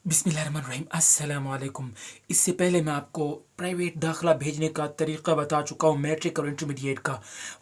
बिस्मिल्लाहिर्रहमानिर्रहीम अस्सलाम वालेकुम। इससे पहले मैं आपको प्राइवेट दाखिला भेजने का तरीका बता चुका हूँ, मैट्रिक और इंटरमीडिएट का।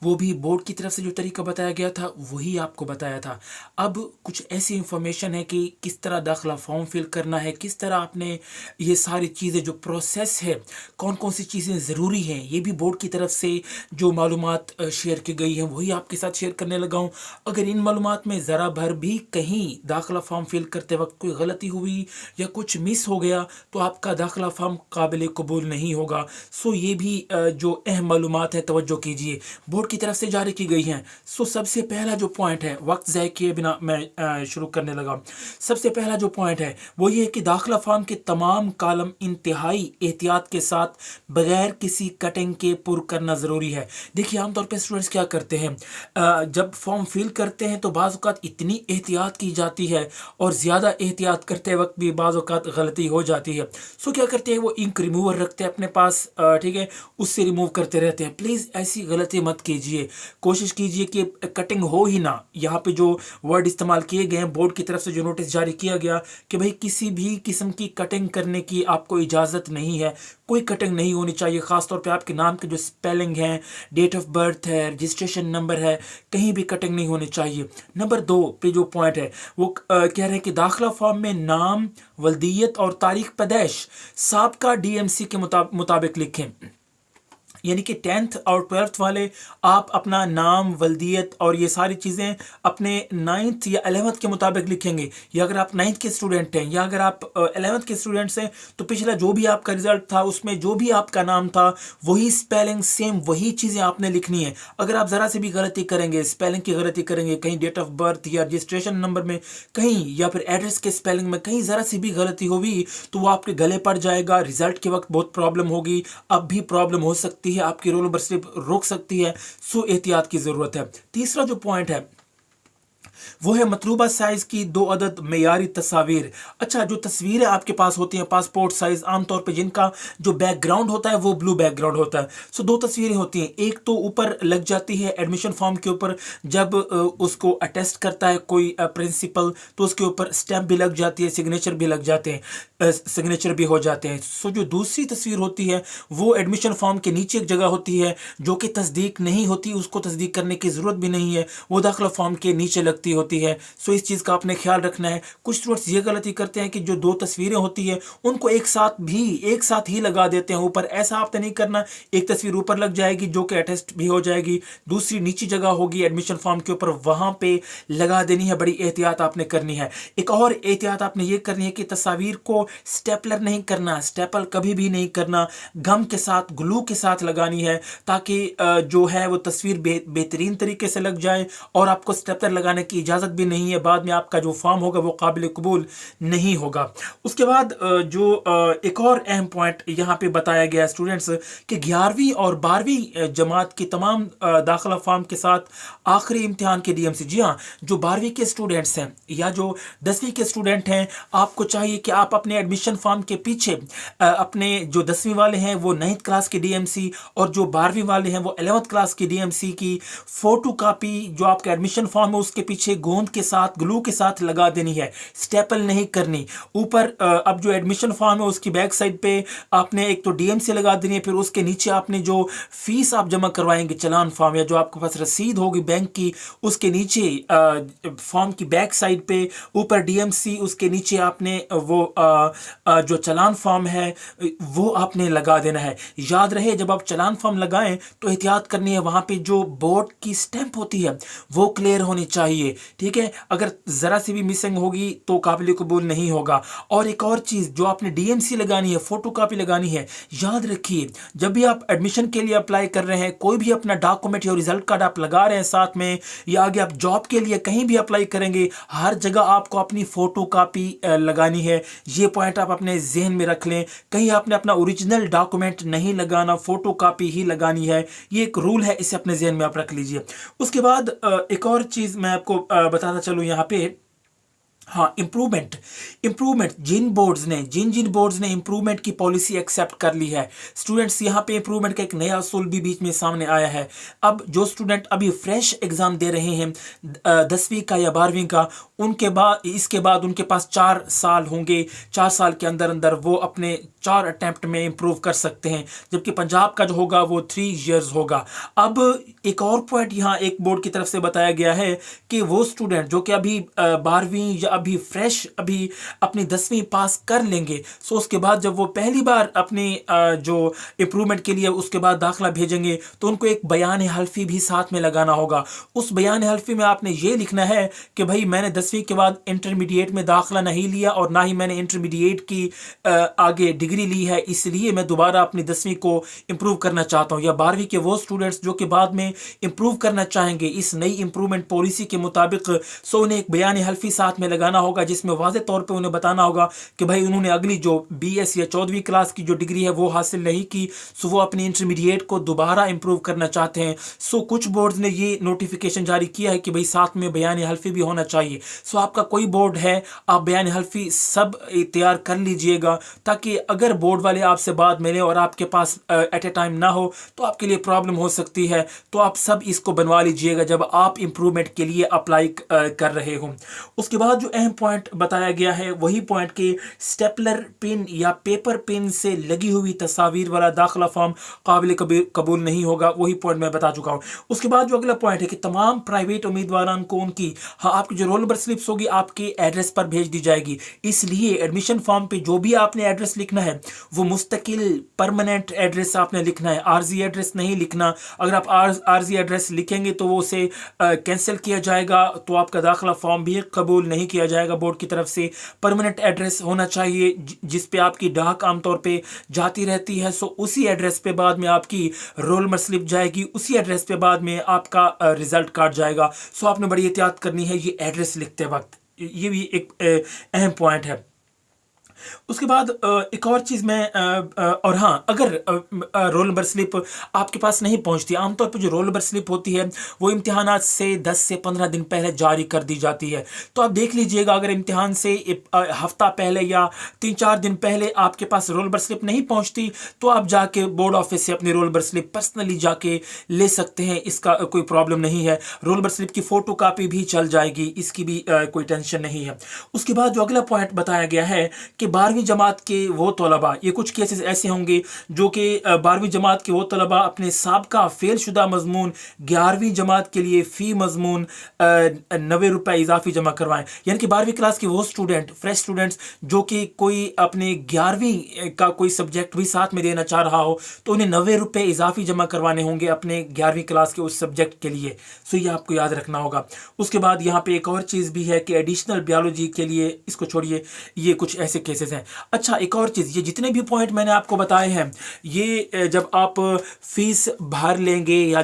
वो भी बोर्ड की तरफ से जो तरीका बताया गया था वही आपको बताया था। अब कुछ ऐसी इंफॉर्मेशन है कि किस तरह दाखिला फॉर्म फिल करना है, किस तरह आपने ये सारी चीज़ें जो प्रोसेस है, कौन कौन सी चीज़ें ज़रूरी हैं, ये भी बोर्ड की तरफ से जो मालूमात शेयर की गई हैं वही आपके साथ शेयर करने लगा हूँ। अगर इन मालूमात में ज़रा भर भी कहीं दाखिला फॉर्म फिल करते वक्त कोई गलती हुई या कुछ मिस हो गया तो आपका दाखिला फॉर्म काबिल कबूल नहीं होगा। सो ये भी जो अहम मालूमात है तवज्जो कीजिए, बोर्ड की तरफ से जारी की गई हैं। सो सबसे पहला जो पॉइंट है, वक्त ज़ाय किए बिना मैं शुरू करने लगा। सबसे पहला जो पॉइंट है वो ये है कि दाखिला फॉर्म के तमाम कालम इंतहाई एहतियात के साथ बगैर किसी कटिंग के पुर करना ज़रूरी है। देखिए आमतौर पर स्टूडेंट्स क्या करते हैं, जब फॉर्म फिल करते हैं तो बाज़ औक़ात इतनी एहतियात की जाती है और ज़्यादा एहतियात करते वक्त भी बाज़ औक़ात गलती हो जाती है। सो क्या करते हैं, वो इंक रिमूवर रखते हैं अपने पास, ठीक है, उससे रिमूव करते रहते हैं। प्लीज़ ऐसी गलती मत कीजिए, कोशिश कीजिए कि कटिंग हो ही ना। यहाँ पे जो वर्ड इस्तेमाल किए गए हैं, बोर्ड की तरफ से जो नोटिस जारी किया गया कि भाई किसी भी किस्म की कटिंग करने की आपको इजाज़त नहीं है, कोई कटिंग नहीं होनी चाहिए। ख़ासतौर पे आपके नाम के जो स्पेलिंग है, डेट ऑफ बर्थ है, रजिस्ट्रेशन नंबर है, कहीं भी कटिंग नहीं होनी चाहिए। नंबर 2 पे जो पॉइंट है वो कह रहे हैं कि दाखिला फॉर्म में नाम, वल्दियत और तारीख पैदाइश साबका डीएमसी के मुताबिक लिखें। यानी कि 10th और 12th वाले आप अपना नाम, वल्दियत और ये सारी चीज़ें अपने 9th या 11th के मुताबिक लिखेंगे। या अगर आप 9th के स्टूडेंट हैं या अगर आप 11th के स्टूडेंट्स हैं तो पिछला जो भी आपका रिजल्ट था उसमें जो भी आपका नाम था वही स्पेलिंग सेम वही चीज़ें आपने लिखनी है। अगर आप ज़रा से भी गलती करेंगे, स्पेलिंग की गलती करेंगे, कहीं डेट ऑफ बर्थ या रजिस्ट्रेशन नंबर में कहीं या फिर एड्रेस के स्पेलिंग में कहीं ज़रा सी भी गलती होगी तो वो आपके गले पड़ जाएगा। रिजल्ट के वक्त बहुत प्रॉब्लम होगी, अब भी प्रॉब्लम हो सकती है, आपकी रोल नंबर स्लिप रोक सकती है। सो एहतियात की जरूरत है। तीसरा जो पॉइंट है वो है मतलूबा साइज की 2 अदद मेयारी तस्वीर। अच्छा, जो तस्वीरें आपके पास होती हैं पासपोर्ट साइज, आमतौर पे जिनका जो बैकग्राउंड होता है वो ब्लू बैकग्राउंड होता है। सो 2 तस्वीरें होती हैं, एक तो ऊपर लग जाती है एडमिशन फॉर्म के ऊपर, जब उसको अटेस्ट करता है कोई प्रिंसिपल तो उसके ऊपर स्टैंप भी लग जाती है, सिग्नेचर भी लग जाते हैं, सिग्नेचर भी हो जाते हैं। सो जो दूसरी तस्वीर होती है वो एडमिशन फॉर्म के नीचे एक जगह होती है जो कि तस्दीक नहीं होती, उसको तस्दीक करने की ज़रूरत भी नहीं है, वो दाखिला फॉर्म के नीचे लगती होती है। सो इस चीज़ का आपने ख्याल रखना है। कुछ स्टूडेंट्स ये गलती करते हैं कि जो 2 तस्वीरें होती है उनको एक साथ ही लगा देते हैं ऊपर। ऐसा आपने नहीं करना, एक तस्वीर ऊपर लग जाएगी जो कि अटेस्ट भी हो जाएगी, दूसरी नीची जगह होगी एडमिशन फॉर्म के ऊपर, वहां पे लगा देनी है। बड़ी एहतियात आपने करनी है। एक और एहतियात आपने ये करनी है कि तस्वीर को स्टेपलर नहीं करना, स्टेपल कभी भी नहीं करना, गम के साथ, ग्लू के साथ लगानी है ताकि जो है वो तस्वीर बेहतरीन तरीके से लग जाए और आपको स्टेपलर लगाने की इजाज़त भी नहीं है। बाद में आपका जो फॉर्म होगा वो काबिल कबूल नहीं होगा। उसके बाद जो एक और अहम पॉइंट यहाँ पे बताया गया स्टूडेंट्स कि 11वीं और 12वीं जमात की तमाम दाखिला फॉर्म के साथ आखिरी इम्तिहान के डीएमसी, जी हाँ, जो 12वीं के स्टूडेंट्स हैं या जो 10वीं के स्टूडेंट हैं, आपको चाहिए कि आप अपने एडमिशन फॉर्म के पीछे अपने जो 10वीं वाले हैं वो 9th क्लास के डीएमसी और जो 12वीं वाले हैं वो 11th क्लास की डीएमसी की फोटो कापी जो आपका एडमिशन फॉर्म है उसके पीछे गोंद के साथ, ग्लू के साथ लगा देनी है, स्टेपल नहीं करनी। ऊपर अब जो एडमिशन फॉर्म है उसकी बैक साइड पे आपने एक तो डीएमसी लगा देनी है, फिर उसके नीचे आपने जो फीस आप जमा करवाएंगे चालान फॉर्म या जो आपके पास रसीद होगी बैंक की, उसके नीचे फॉर्म की बैक साइड पे ऊपर डीएमसी, उसके नीचे आपने वो जो चालान फॉर्म है वो आपने लगा देना है। याद रहे जब आप चालान फॉर्म लगाएं तो एहतियात करनी है, वहां पे जो बोर्ड की स्टैंप होती है वो क्लियर होनी चाहिए, ठीक है। अगर ज़रा सी भी मिसिंग होगी तो काबिल कबूल नहीं होगा। और एक और चीज़ जो आपने डीएमसी लगानी है, फोटो कापी लगानी है, याद रखिए जब भी आप एडमिशन के लिए अप्लाई कर रहे हैं, कोई भी अपना डॉक्यूमेंट या रिजल्ट कार्ड आप लगा रहे हैं साथ में, या आगे आप जॉब के लिए कहीं भी अप्लाई करेंगे, हर जगह आपको अपनी फोटो कापी लगानी है। ये पॉइंट आप अपने जहन में रख लें, कहीं आपने अपना ओरिजिनल डॉक्यूमेंट नहीं लगाना, फोटो कापी ही लगानी है। ये एक रूल है, इसे अपने जहन में आप रख लीजिए। उसके बाद एक और चीज़ मैं आपको बताता चलूँ यहाँ पे, हाँ, इम्प्रूवमेंट जिन जिन बोर्ड्स ने इम्प्रूवमेंट की पॉलिसी एक्सेप्ट कर ली है, स्टूडेंट्स, यहाँ पे इम्प्रूवमेंट का एक नया असूल भी बीच में सामने आया है। अब जो स्टूडेंट अभी फ्रेश एग्जाम दे रहे हैं 10वीं का या 12वीं का, उनके बाद इसके बाद उनके पास 4 साल होंगे। 4 साल के अंदर अंदर वो अपने 4 अटेम्प्ट में इम्प्रूव कर सकते हैं, जबकि पंजाब का जो होगा वो 3 इयर्स होगा। अब एक और पॉइंट यहाँ एक बोर्ड की तरफ से बताया गया है कि वो स्टूडेंट जो कि अभी 12वीं या अभी फ्रेश अभी अपनी 10वीं पास कर लेंगे, सो उसके बाद जब वो पहली बार अपनी जो इम्प्रूवमेंट के लिए उसके बाद दाखिला भेजेंगे, तो उनको एक बयान हल्फी भी साथ में लगाना होगा। उस बयान हल्फी में आपने ये लिखना है कि भाई मैंने 10वीं के बाद इंटरमीडिएट में दाखिला नहीं लिया और ना ही मैंने इंटरमीडिएट की आगे डिग्री ली है, इसलिए मैं दोबारा अपनी 10वीं को इम्प्रूव करना चाहता हूँ। या 12वीं के वो स्टूडेंट्स जो कि बाद में इम्प्रूव करना चाहेंगे इस नई इम्प्रूवमेंट पॉलिसी के मुताबिक, सो उन्हें एक बयान हल्फी साथ में लगाना होगा, जिसमें वाज़े तौर पे उन्हें बताना होगा कि भाई उन्होंने अगली जो BS या 14वीं क्लास की जो डिग्री है वो हासिल नहीं की, सो वो अपनी इंटरमीडिएट को दोबारा इम्प्रूव करना चाहते हैं। सो कुछ बोर्ड्स ने ये नोटिफिकेशन जारी किया है कि भाई साथ में बयान हल्फी भी होना चाहिए। सो आपका कोई बोर्ड है, आप बयान हल्फी सब तैयार कर लीजिएगा, ताकि अगर बोर्ड वाले आपसे बात मिले और आपके पास एट ए टाइम ना हो तो आपके लिए प्रॉब्लम हो सकती है। तो आप सब इसको बनवा लीजिएगा जब आप इम्प्रूवमेंट के लिए अप्लाई कर रहे हो। उसके बाद जो अहम पॉइंट बताया गया है वही पॉइंट कि स्टेपलर पिन या पेपर पिन से लगी हुई तस्वीर वाला दाखिला फॉर्म काबिल कबूल नहीं होगा, वही पॉइंट मैं बता चुका हूँ। उसके बाद जो अगला पॉइंट है कि तमाम प्राइवेट उम्मीदवारों को उनकी आपकी जो रोल नंबर स्लिप्स होगी आपके एड्रेस पर भेज दी जाएगी, इसलिए एडमिशन फॉर्म पे जो भी आपने एड्रेस लिखना है वो मुस्तकिल परमानेंट एड्रेस आपने लिखना है, आर्जी एड्रेस नहीं लिखना। अगर आप आर्जी एड्रेस लिखेंगे तो वो उसे कैंसिल किया जाएगा, तो आपका दाखिला फॉर्म भी कबूल नहीं किया जाएगा बोर्ड की तरफ से। परमानेंट एड्रेस होना चाहिए जिस पे आपकी डाक आमतौर पे जाती रहती है, सो उसी एड्रेस पे बाद में आपकी रोल नंबर स्लिप जाएगी, उसी एड्रेस पे बाद में आपका रिजल्ट कार्ड जाएगा। सो आपने बड़ी एहतियात करनी है ये एड्रेस लिखते वक्त, ये भी एक अहम पॉइंट है। उसके बाद एक और चीज़ मैं और हाँ, अगर रोल नंबर स्लिप आपके पास नहीं पहुंचती, आमतौर पर जो रोल नंबर स्लिप होती है वो इम्तिहानात से 10 से 15 दिन पहले जारी कर दी जाती है। तो आप देख लीजिएगा, अगर इम्तिहान से हफ्ता पहले या 3-4 दिन पहले आपके पास रोल नंबर स्लिप नहीं पहुंचती, तो आप जाके बोर्ड ऑफिस से अपनी रोल नंबर स्लिप पर्सनली जाके ले सकते हैं, इसका कोई प्रॉब्लम नहीं है। रोल नंबर स्लिप की फ़ोटो कापी भी चल जाएगी, इसकी भी कोई टेंशन नहीं है। उसके बाद जो अगला पॉइंट बताया गया है कि 12वीं जमात के वो तलबा, ये कुछ केसेस ऐसे होंगे जो कि 12वीं जमात के वो तलबा अपने साबका फेल शुदा मजमून 11वीं जमात के लिए फ़ी मजमून 90 रुपये इजाफी जमा करवाएं। यानी कि 12वीं क्लास के वो स्टूडेंट, फ्रेश स्टूडेंट्स जो कि कोई अपने 11वीं का कोई सब्जेक्ट भी साथ में देना चाह रहा हो, तो उन्हें 90 रुपये इजाफी जमा करवाने होंगे अपने 11वीं क्लास के उस सब्जेक्ट के लिए। सो ये आपको याद रखना होगा। उसके बाद यहाँ पे एक और चीज़ भी है कि एडिशनल बायोलॉजी के लिए, इसको छोड़िए, ये कुछ ऐसे केसेस हैं। अच्छा, एक और चीज़, ये जितने भी पॉइंट मैंने आपको बताए हैं, ये जब आप फीस भर लेंगे या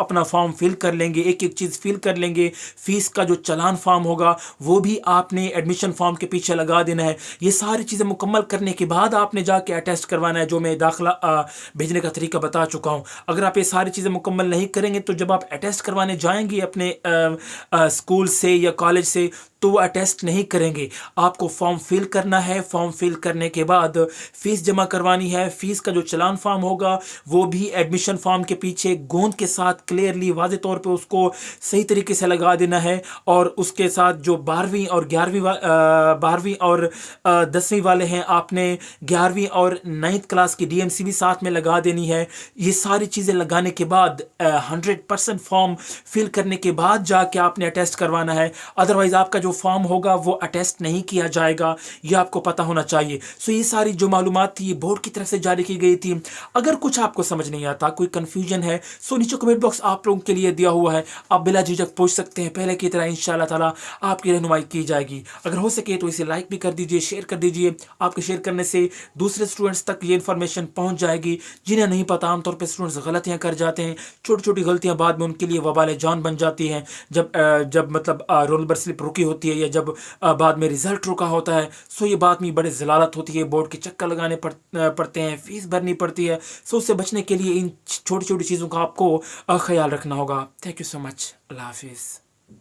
अपना फॉर्म फिल कर लेंगे, एक एक चीज़ फिल कर लेंगे, फीस का जो चालान फॉर्म होगा वो भी आपने एडमिशन फॉर्म के पीछे लगा देना है। ये सारी चीज़ें मुकम्मल करने के बाद आपने जाके अटेस्ट करवाना है, जो मैं दाखिला भेजने का तरीका बता चुका हूँ। अगर आप ये सारी चीज़ें मुकम्मल नहीं करेंगे तो जब आप अटेस्ट करवाने जाएंगे अपने स्कूल से या कॉलेज से, तो वो अटेस्ट नहीं करेंगे। आपको फॉर्म फिल करना है, फॉर्म फिल करने के बाद फ़ीस जमा करवानी है। फ़ीस का जो चालान फॉर्म होगा वो भी एडमिशन फॉर्म के पीछे गोंद के साथ क्लियरली वाज़े तौर पे उसको सही तरीके से लगा देना है। और उसके साथ जो 12वीं और 10वीं वाले हैं, आपने 11वीं और 9th क्लास की DMC भी साथ में लगा देनी है। ये सारी चीज़ें लगाने के बाद 100% फॉर्म फिल करने के बाद जाके आपने अटेस्ट करवाना है, अदरवाइज़ आपका जो फॉर्म होगा वो अटेस्ट नहीं किया जाएगा, ये आपको पता होना चाहिए। सो ये सारी जो मालूमात थी ये बोर्ड की तरफ से जारी की गई थी। अगर कुछ आपको समझ नहीं आता, कोई कंफ्यूजन है, सो नीचे कमेंट बॉक्स आप लोगों के लिए दिया हुआ है, आप बिला झिझक पूछ सकते हैं। पहले की तरह इंशाअल्लाह ताला आपकी रहनुमाई की जाएगी। अगर हो सके तो इसे लाइक भी कर दीजिए, शेयर कर दीजिए। आपके शेयर करने से दूसरे स्टूडेंट्स तक ये इन्फॉर्मेशन पहुँच जाएगी जिन्हें नहीं पता। आमतौर पर स्टूडेंट्स गलतियाँ कर जाते हैं, छोटी छोटी गलतियाँ बाद में उनके लिए वबाल जान बन जाती हैं। जब मतलब रोल नंबर स्लिप रुकी होती है या जब बाद में रिजल्ट रुका होता है, सो ये बात में बड़े ज़लालत होती है, बोर्ड के चक्कर लगाने पड़ते हैं, फीस भरनी पड़ती है। सो उससे बचने के लिए इन छोटी छोटी चीज़ों का आपको ख्याल रखना होगा। Thank you so much. अल्लाह हाफिज़।